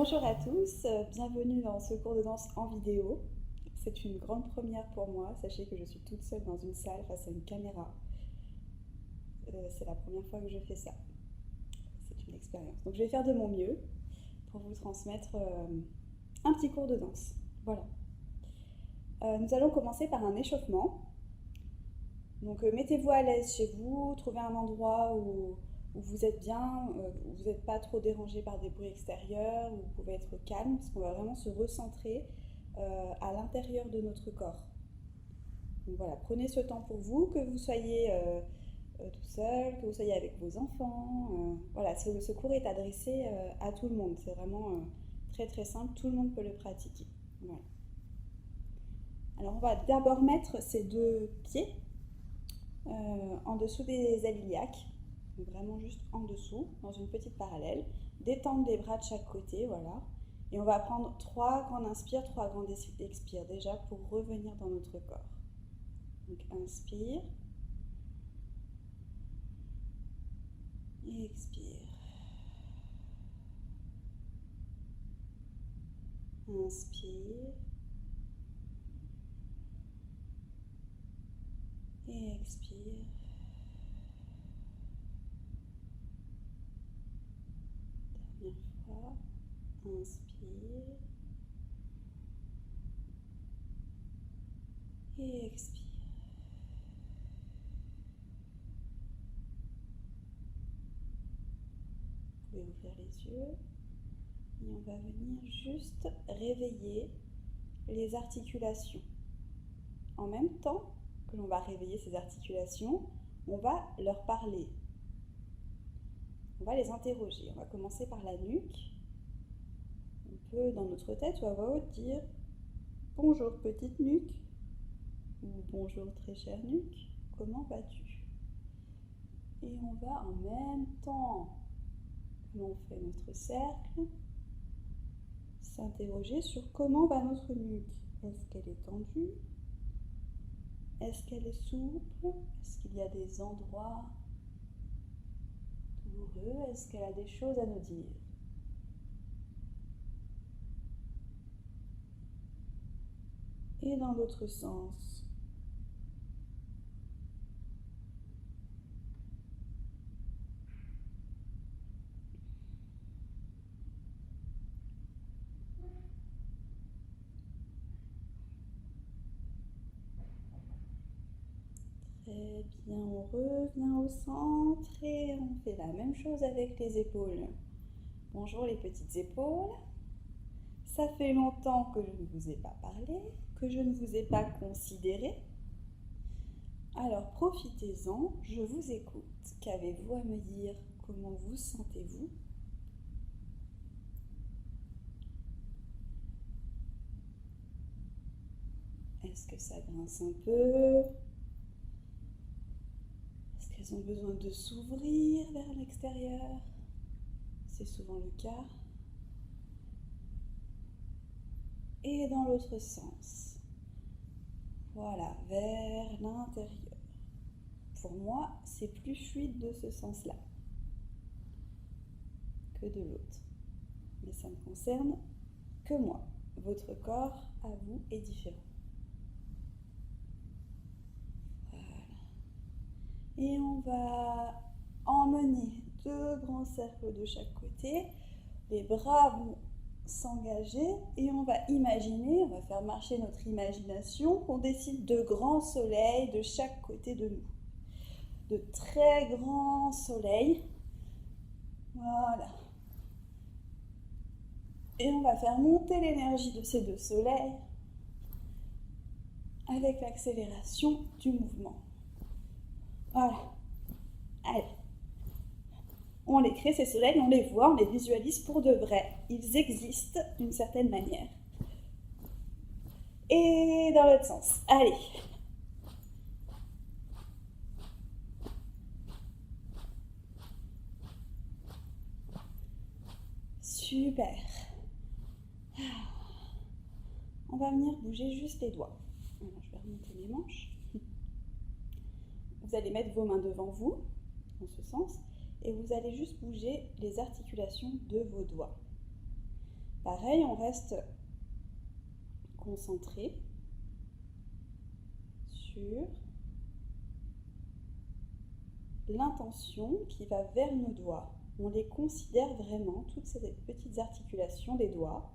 Bonjour à tous, bienvenue dans ce cours de danse en vidéo. C'est une grande première pour moi. Sachez que je suis toute seule dans une salle face à une caméra. C'est la première fois que je fais ça. C'est une expérience. Donc je vais faire de mon mieux pour vous transmettre un petit cours de danse. Voilà. Nous allons commencer par un échauffement. Donc mettez-vous à l'aise chez vous, trouvez un endroit où vous êtes bien, où vous n'êtes pas trop dérangé par des bruits extérieurs, où vous pouvez être calme, parce qu'on va vraiment se recentrer à l'intérieur de notre corps. Donc voilà, prenez ce temps pour vous, que vous soyez tout seul, que vous soyez avec vos enfants. Voilà, ce cours est adressé à tout le monde. C'est vraiment très très simple, tout le monde peut le pratiquer. Voilà. Alors on va d'abord mettre ces deux pieds en dessous des ailes iliaques, vraiment juste en dessous, dans une petite parallèle. Détendre les bras de chaque côté, voilà. Et on va prendre 3 grandes inspires, 3 grandes expires déjà pour revenir dans notre corps. Donc inspire et expire. Inspire et expire. Dernière fois. Inspire et expire. Vous pouvez ouvrir les yeux et on va venir juste réveiller les articulations. En même temps que l'on va réveiller ces articulations, on va leur parler. On va les interroger. On va commencer par la nuque. On peut, dans notre tête ou à voix haute, dire « Bonjour petite nuque » ou « Bonjour très chère nuque, comment vas-tu » Et on va en même temps que l'on fait notre cercle, s'interroger sur comment va notre nuque. Est-ce qu'elle est tendue? Est-ce qu'elle est souple? Est-ce qu'il y a des endroits douloureux? Est-ce qu'elle a des choses à nous dire? Et dans l'autre sens. Très bien, on revient au centre et on fait la même chose avec les épaules. Bonjour les petites épaules. Ça fait longtemps que je ne vous ai pas parlé, que je ne vous ai pas considéré. Alors profitez-en, je vous écoute. Qu'avez-vous à me dire? Comment vous sentez-vous? Est-ce que ça grince un peu? Est-ce qu'elles ont besoin de s'ouvrir vers l'extérieur? C'est souvent le cas. Et dans l'autre sens. Voilà, vers l'intérieur. Pour moi, c'est plus fluide de ce sens-là que de l'autre. Mais ça ne concerne que moi. Votre corps, à vous, est différent. Voilà. Et on va emmener 2 grands cercles de chaque côté. Les bras vont s'engager et on va imaginer, on va faire marcher notre imagination, qu'on dessine 2 grands soleils de chaque côté de nous. De très grands soleils. Voilà. Et on va faire monter l'énergie de ces 2 soleils avec l'accélération du mouvement. Voilà. Allez. On les crée, ces soleils, on les voit, on les visualise pour de vrai. Ils existent d'une certaine manière. Et dans l'autre sens. Allez. Super. On va venir bouger juste les doigts. Alors, je vais remonter mes manches. Vous allez mettre vos mains devant vous, dans ce sens, et vous allez juste bouger les articulations de vos doigts. Pareil, on reste concentré sur l'intention qui va vers nos doigts. On les considère vraiment, toutes ces petites articulations des doigts.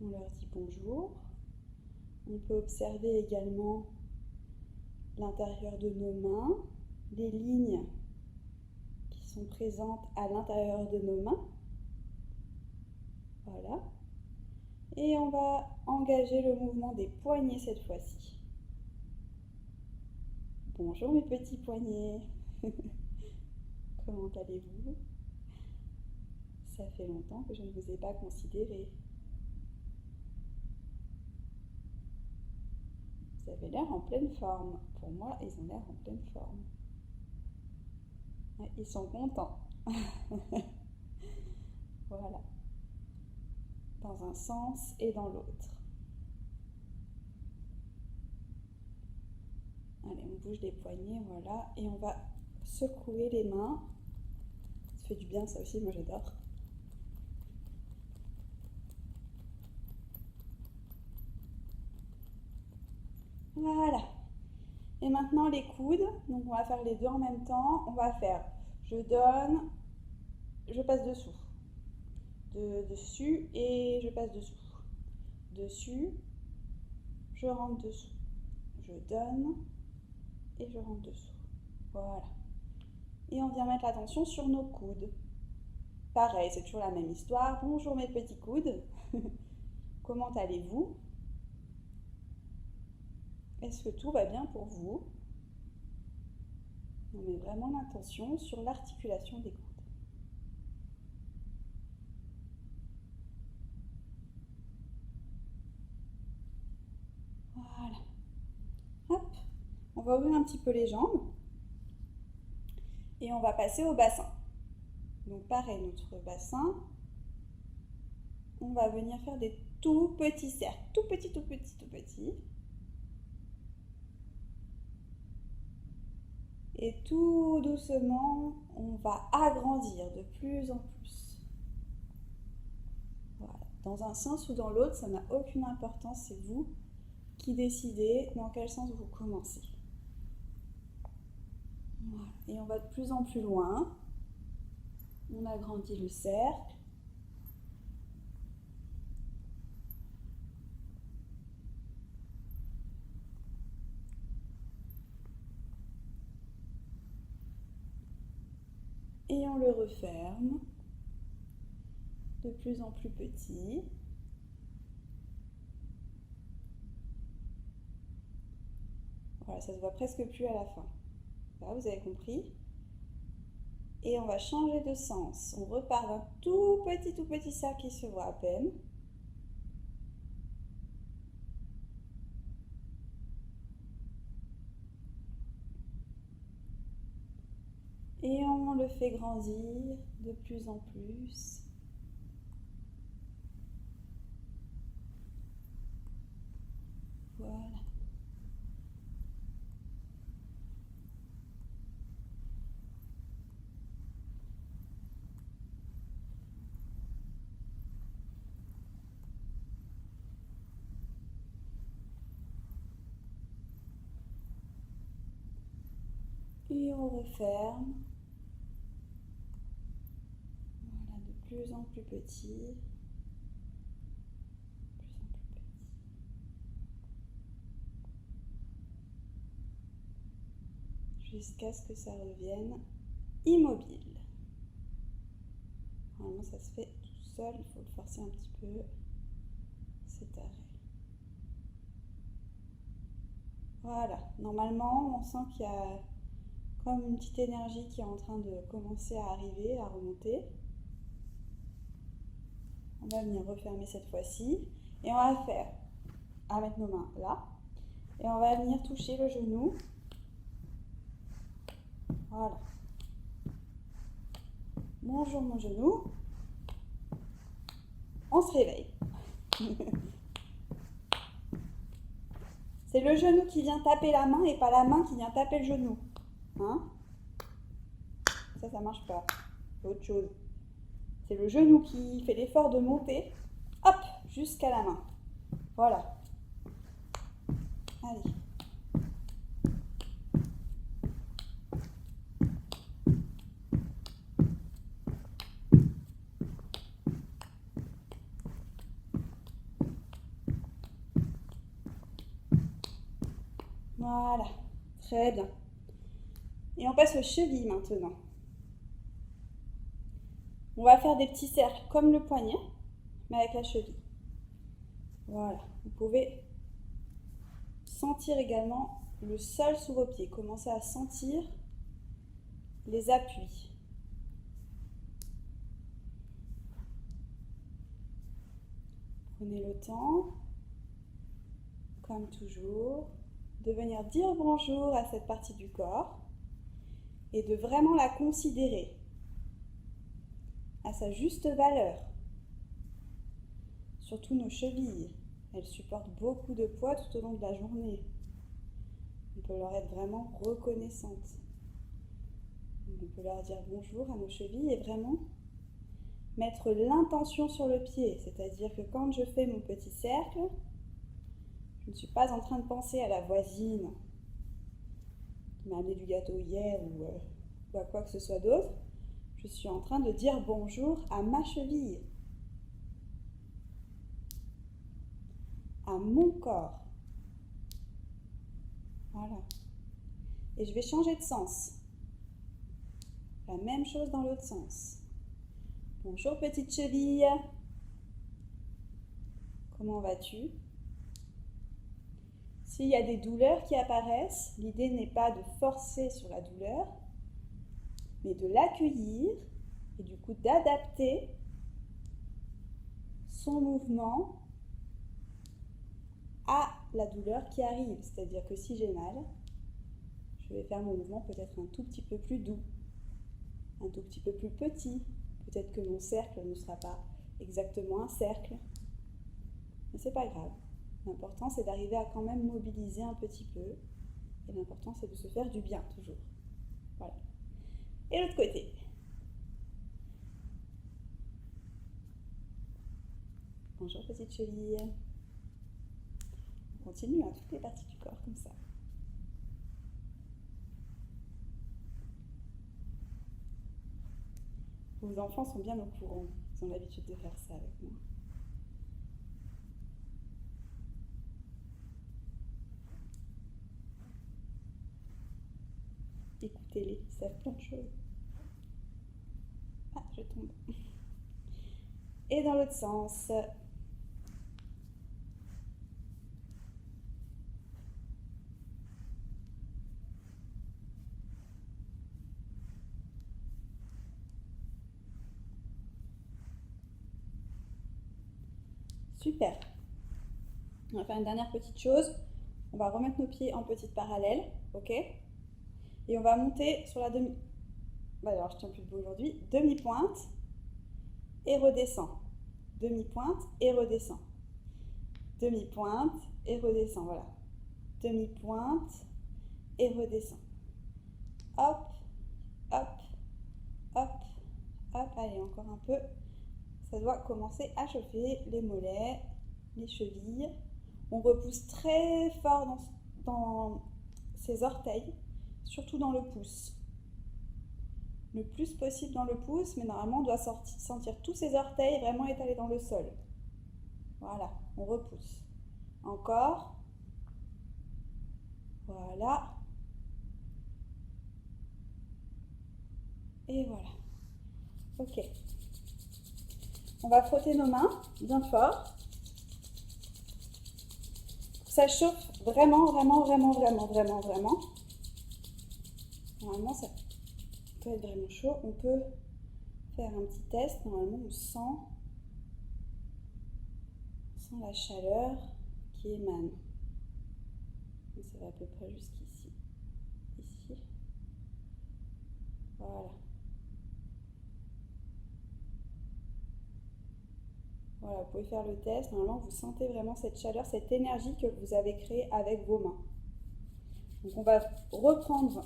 On leur dit bonjour. On peut observer également l'intérieur de nos mains, les lignes qui sont présentes à l'intérieur de nos mains. Voilà. Et on va engager le mouvement des poignets cette fois-ci. Bonjour mes petits poignets. Comment allez-vous? Ça fait longtemps que je ne vous ai pas considéré. Vous avez l'air en pleine forme. Pour moi, ils ont l'air en pleine forme. Ouais, ils sont contents. Voilà. Dans un sens et dans l'autre. Allez, on bouge les poignets, voilà. Et on va secouer les mains. Ça fait du bien, ça aussi, moi j'adore. Voilà. Et maintenant les coudes. Donc on va faire les deux en même temps. On va faire je donne, je passe dessous. Dessus et je passe dessous. Dessus, je rentre dessous. Je donne et je rentre dessous. Voilà. Et on vient mettre l'attention sur nos coudes. Pareil, c'est toujours la même histoire. Bonjour mes petits coudes. Comment allez-vous? Est-ce que tout va bien pour vous? On met vraiment l'attention sur l'articulation des coudes. Voilà. Hop. On va ouvrir un petit peu les jambes. Et on va passer au bassin. Donc pareil, notre bassin, on va venir faire des tout petits cercles. Tout petits, tout petits, tout petits. Et tout doucement, on va agrandir de plus en plus. Voilà. Dans un sens ou dans l'autre, ça n'a aucune importance, c'est vous qui décidez dans quel sens vous commencez. Voilà. Et on va de plus en plus loin. On agrandit le cercle. Et on le referme, de plus en plus petit. Voilà, ça ne se voit presque plus à la fin. Là, vous avez compris? Et on va changer de sens. On repart d'un tout petit cercle qui se voit à peine. Et on le fait grandir de plus en plus. Voilà. Et on referme. Voilà, de plus en plus petit. Jusqu'à ce que ça revienne immobile. Normalement, ça se fait tout seul, il faut le forcer un petit peu. C'est arrêt. Voilà, normalement, on sent qu'il y a comme une petite énergie qui est en train de commencer à arriver, à remonter. On va venir refermer cette fois-ci et on va faire, à mettre nos mains là, et on va venir toucher le genou. Voilà. Bonjour mon genou. On se réveille. C'est le genou qui vient taper la main et pas la main qui vient taper le genou. Hein? ça marche pas. C'est autre chose. C'est le genou qui fait l'effort de monter, hop, jusqu'à la main. Voilà. Allez. Voilà, très bien. Et on passe aux chevilles maintenant. On va faire des petits cercles comme le poignet, mais avec la cheville. Voilà, vous pouvez sentir également le sol sous vos pieds. Commencez à sentir les appuis. Prenez le temps, comme toujours, de venir dire bonjour à cette partie du corps et de vraiment la considérer à sa juste valeur. Surtout nos chevilles, elles supportent beaucoup de poids tout au long de la journée. On peut leur être vraiment reconnaissante. On peut leur dire bonjour à nos chevilles et vraiment mettre l'intention sur le pied. C'est-à-dire que quand je fais mon petit cercle, je ne suis pas en train de penser à la voisine qui m'a amené du gâteau hier ou à quoi que ce soit d'autre. Je suis en train de dire bonjour à ma cheville, à mon corps. Voilà. Et je vais changer de sens. La même chose dans l'autre sens. Bonjour petite cheville. Comment vas-tu? S'il y a des douleurs qui apparaissent, l'idée n'est pas de forcer sur la douleur, mais de l'accueillir et du coup d'adapter son mouvement à la douleur qui arrive. C'est-à-dire que si j'ai mal, je vais faire mon mouvement peut-être un tout petit peu plus doux, un tout petit peu plus petit. Peut-être que mon cercle ne sera pas exactement un cercle, mais c'est pas grave. L'important c'est d'arriver à quand même mobiliser un petit peu, et l'important c'est de se faire du bien toujours. Voilà. Et l'autre côté. Bonjour petite cheville. On continue à toutes les parties du corps comme ça. Vos enfants sont bien au courant, ils ont l'habitude de faire ça avec moi. Écoutez-les, ils savent plein de choses. Ah, je tombe. Et dans l'autre sens. Super. On va faire une dernière petite chose. On va remettre nos pieds en petite parallèle, ok? Et on va monter sur la demi... alors, je tiens plus debout aujourd'hui. Demi-pointe et redescend. Demi-pointe et redescend. Demi-pointe et redescend, voilà. Demi-pointe et redescend. Hop, hop, hop, hop. Allez, encore un peu. Ça doit commencer à chauffer les mollets, les chevilles. On repousse très fort dans ses orteils, surtout dans le pouce. Le plus possible dans le pouce, mais normalement on doit sentir tous ses orteils vraiment étalés dans le sol. Voilà, on repousse. Encore. Voilà. Et voilà. Ok. On va frotter nos mains bien fort. Ça chauffe vraiment, vraiment, vraiment, vraiment, vraiment, vraiment. Normalement, ça peut être vraiment chaud. On peut faire un petit test. Normalement, on sent la chaleur qui émane. Et ça va à peu près jusqu'ici. Ici. Voilà. Voilà, vous pouvez faire le test. Normalement, vous sentez vraiment cette chaleur, cette énergie que vous avez créée avec vos mains. Donc, on va reprendre,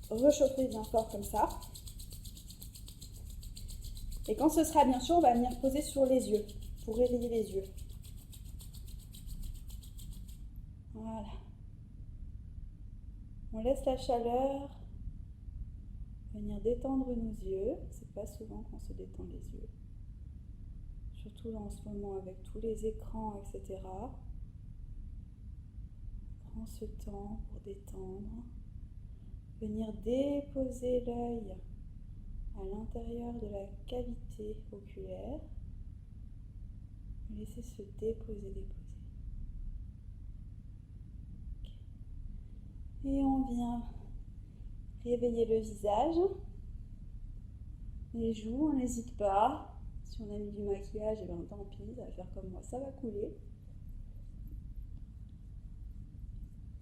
rechauffer bien fort comme ça. Et quand ce sera bien sûr, on va venir poser sur les yeux pour réveiller les yeux. Voilà. On laisse la chaleur venir détendre nos yeux. C'est pas souvent qu'on se détend les yeux. Surtout là en ce moment avec tous les écrans, etc. Prends ce temps pour détendre. Venir déposer l'œil à l'intérieur de la cavité oculaire. Laisser se déposer. Et on vient réveiller le visage, les joues, on n'hésite pas. Si on a mis du maquillage, et bien tant pis, ça va faire comme moi, ça va couler.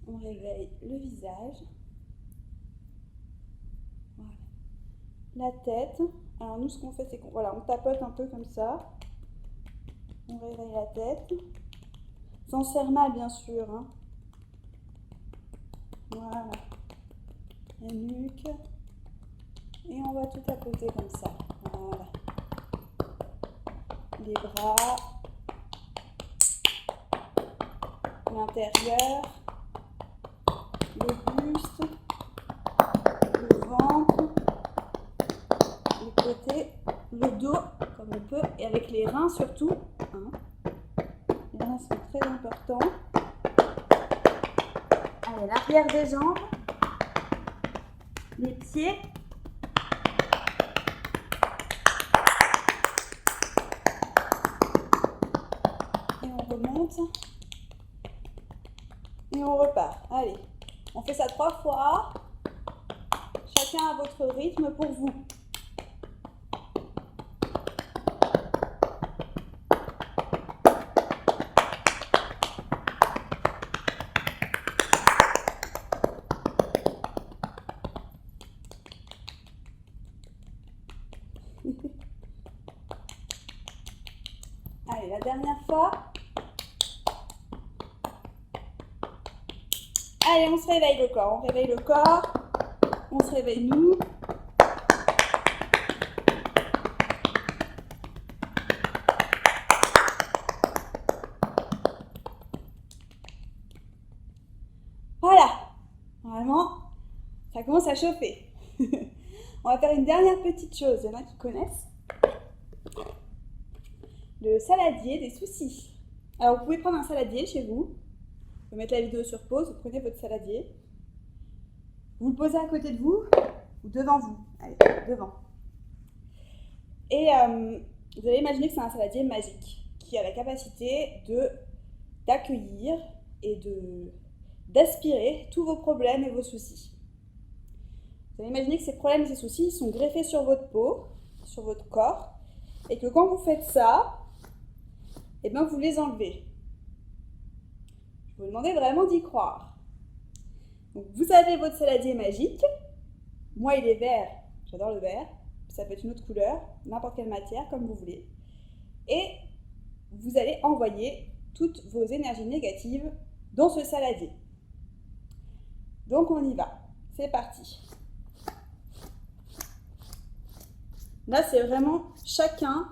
On réveille le visage. Voilà. La tête. Alors nous, ce qu'on fait, c'est qu'on on tapote un peu comme ça. On réveille la tête. Sans serre mal, bien sûr. Hein. Voilà. La nuque. Et on va tout tapoter comme ça. Voilà. Les bras. L'intérieur. Le buste. Le ventre. Les côtés. Le dos, comme on peut. Et avec les reins surtout. Hein. Les reins sont très importants. Allez, l'arrière des jambes. Les pieds. Et on remonte. Et on repart. Allez, on fait ça 3 fois. Chacun à votre rythme pour vous. Allez, la dernière fois. Allez, on se réveille le corps. On réveille le corps. On se réveille nous. Voilà. Normalement, ça commence à chauffer. On va faire une dernière petite chose. Il y en a qui connaissent. Le saladier des soucis. Alors, vous pouvez prendre un saladier chez vous. Vous pouvez mettre la vidéo sur pause. Vous prenez votre saladier. Vous le posez à côté de vous ou devant vous. Allez, devant. Et vous allez imaginer que c'est un saladier magique qui a la capacité d'accueillir et d'aspirer tous vos problèmes et vos soucis. Vous allez imaginer que ces problèmes et ces soucis sont greffés sur votre peau, sur votre corps, et que quand vous faites ça, eh bien vous les enlevez. Je vous demandais vraiment d'y croire. Donc vous avez votre saladier magique. Moi il est vert, j'adore le vert. Ça peut être une autre couleur, n'importe quelle matière, comme vous voulez. Et vous allez envoyer toutes vos énergies négatives dans ce saladier. Donc on y va. C'est parti. Là c'est vraiment chacun.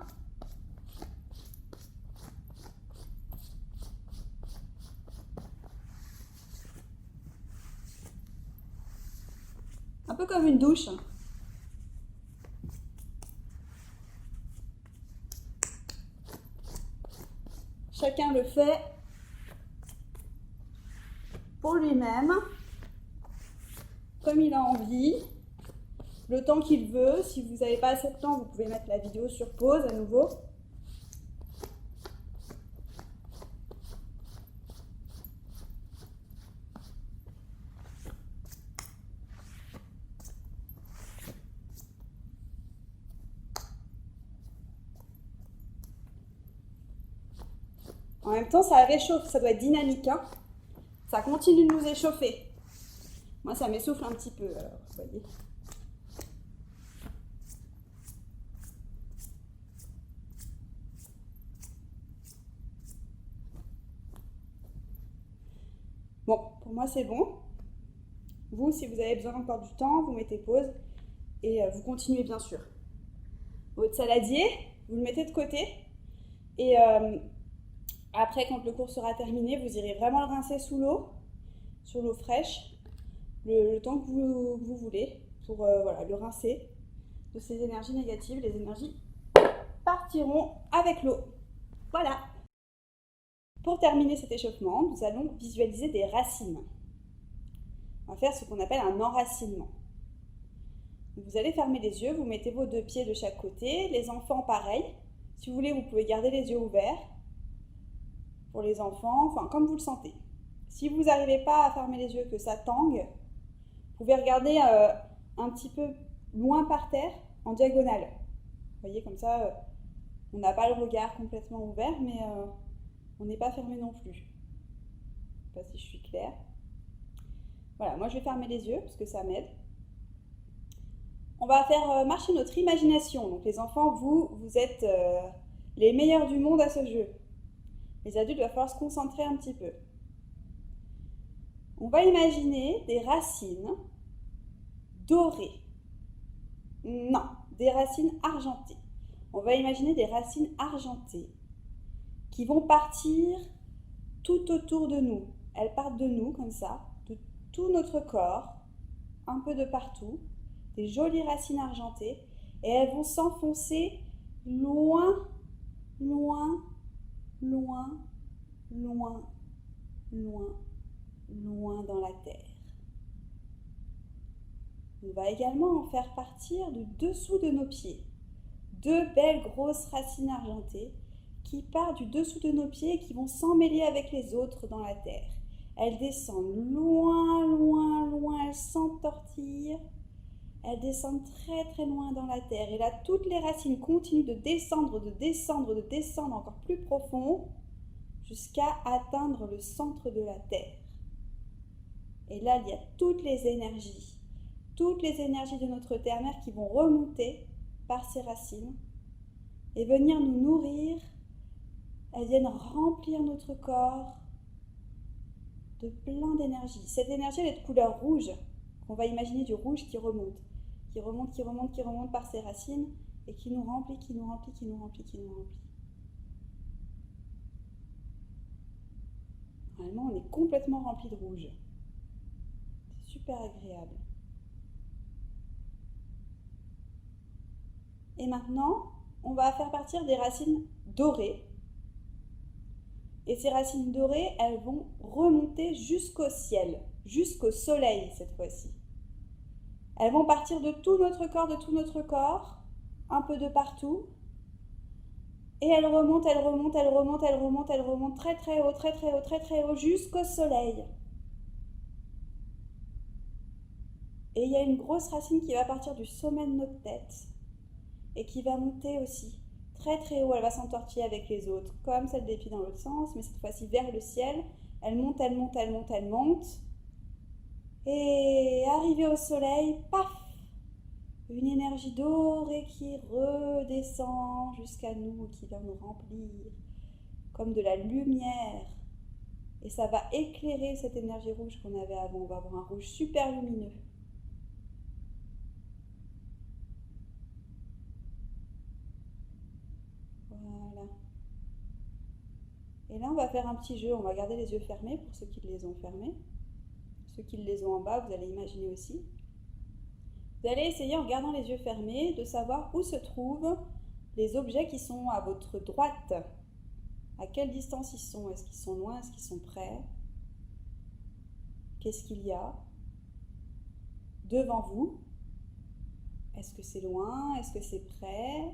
Un peu comme une douche. Chacun le fait pour lui-même, comme il a envie, le temps qu'il veut. Si vous n'avez pas assez de temps, vous pouvez mettre la vidéo sur pause à nouveau. En même temps, ça réchauffe, ça doit être dynamique. Hein. Ça continue de nous échauffer. Moi, ça m'essouffle un petit peu, alors, vous voyez. Bon, pour moi, c'est bon. Vous, si vous avez besoin encore du temps, vous mettez pause et vous continuez bien sûr. votre saladier, vous le mettez de côté. Et après, quand le cours sera terminé, vous irez vraiment le rincer sous l'eau, sur l'eau fraîche, le temps que vous voulez, pour voilà, le rincer de ces énergies négatives. Les énergies partiront avec l'eau. Voilà. Pour terminer cet échauffement, nous allons visualiser des racines. On va faire ce qu'on appelle un enracinement. Vous allez fermer les yeux, vous mettez vos 2 pieds de chaque côté. Les enfants, pareil. Si vous voulez, vous pouvez garder les yeux ouverts. Pour les enfants, enfin comme vous le sentez. Si vous n'arrivez pas à fermer les yeux, que ça tangue, vous pouvez regarder un petit peu loin par terre, en diagonale. Vous voyez, comme ça, on n'a pas le regard complètement ouvert, mais on n'est pas fermé non plus. Je ne sais pas si je suis claire. Voilà, moi je vais fermer les yeux, parce que ça m'aide. On va faire marcher notre imagination. Donc les enfants, vous êtes les meilleurs du monde à ce jeu. Les adultes, il va falloir se concentrer un petit peu. On va imaginer des racines dorées. Non, des racines argentées. On va imaginer des racines argentées qui vont partir tout autour de nous. Elles partent de nous, comme ça, de tout notre corps, un peu de partout. Des jolies racines argentées. Et elles vont s'enfoncer loin, loin, loin, loin, loin, loin dans la terre. On va également en faire partir du dessous de nos pieds. 2 belles grosses racines argentées qui partent du dessous de nos pieds et qui vont s'emmêler avec les autres dans la terre. Elles descendent loin, loin, loin, elles s'entortillent. Elles descendent très très loin dans la terre. Et là, toutes les racines continuent de descendre, de descendre, de descendre encore plus profond jusqu'à atteindre le centre de la terre. Et là, il y a toutes les énergies de notre terre-mère qui vont remonter par ces racines et venir nous nourrir. Elles viennent remplir notre corps de plein d'énergie. Cette énergie, elle est de couleur rouge. On va imaginer du rouge qui remonte par ces racines et qui nous remplit, qui nous remplit, qui nous remplit, qui nous remplit. Normalement, on est complètement rempli de rouge. C'est super agréable. Et maintenant, on va faire partir des racines dorées. Et ces racines dorées, elles vont remonter jusqu'au ciel, jusqu'au soleil cette fois-ci. Elles vont partir de tout notre corps, un peu de partout. Et elles remontent, elles remontent, elles remontent, elles remontent, elles remontent très très haut, très très haut, très très haut, jusqu'au soleil. Et il y a une grosse racine qui va partir du sommet de notre tête et qui va monter aussi très très haut. Elle va s'entortiller avec les autres, comme celle des pieds dans l'autre sens, mais cette fois-ci vers le ciel. Elle monte, elle monte, elle monte, elle monte. Et arrivée au soleil, paf! Une énergie dorée qui redescend jusqu'à nous, qui va nous remplir comme de la lumière. Et ça va éclairer cette énergie rouge qu'on avait avant. On va avoir un rouge super lumineux. Voilà. Et là, on va faire un petit jeu. On va garder les yeux fermés pour ceux qui les ont fermés. Ceux qui les ont en bas, vous allez imaginer aussi. Vous allez essayer, en gardant les yeux fermés, de savoir où se trouvent les objets qui sont à votre droite. À quelle distance ils sont? Est-ce qu'ils sont loin? Est-ce qu'ils sont près? Qu'est-ce qu'il y a devant vous? Est-ce que c'est loin? Est-ce que c'est près?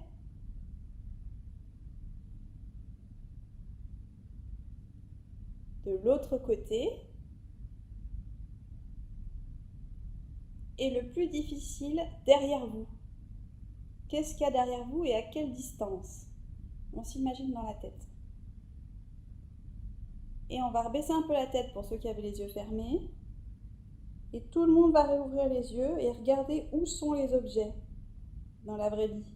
De l'autre côté. Et le plus difficile, derrière vous. Qu'est-ce qu'il y a derrière vous et à quelle distance? On s'imagine dans la tête. Et on va rebaisser un peu la tête pour ceux qui avaient les yeux fermés. Et tout le monde va réouvrir les yeux et regarder où sont les objets dans la vraie vie.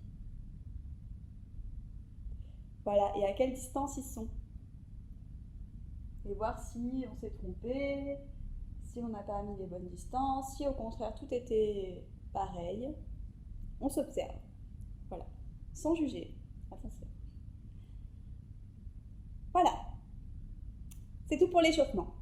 Voilà, et à quelle distance ils sont. Et voir si on s'est trompé, si on n'a pas mis les bonnes distances, si au contraire tout était pareil. On s'observe. Voilà. sans juger. Attention. Voilà, c'est tout pour l'échauffement.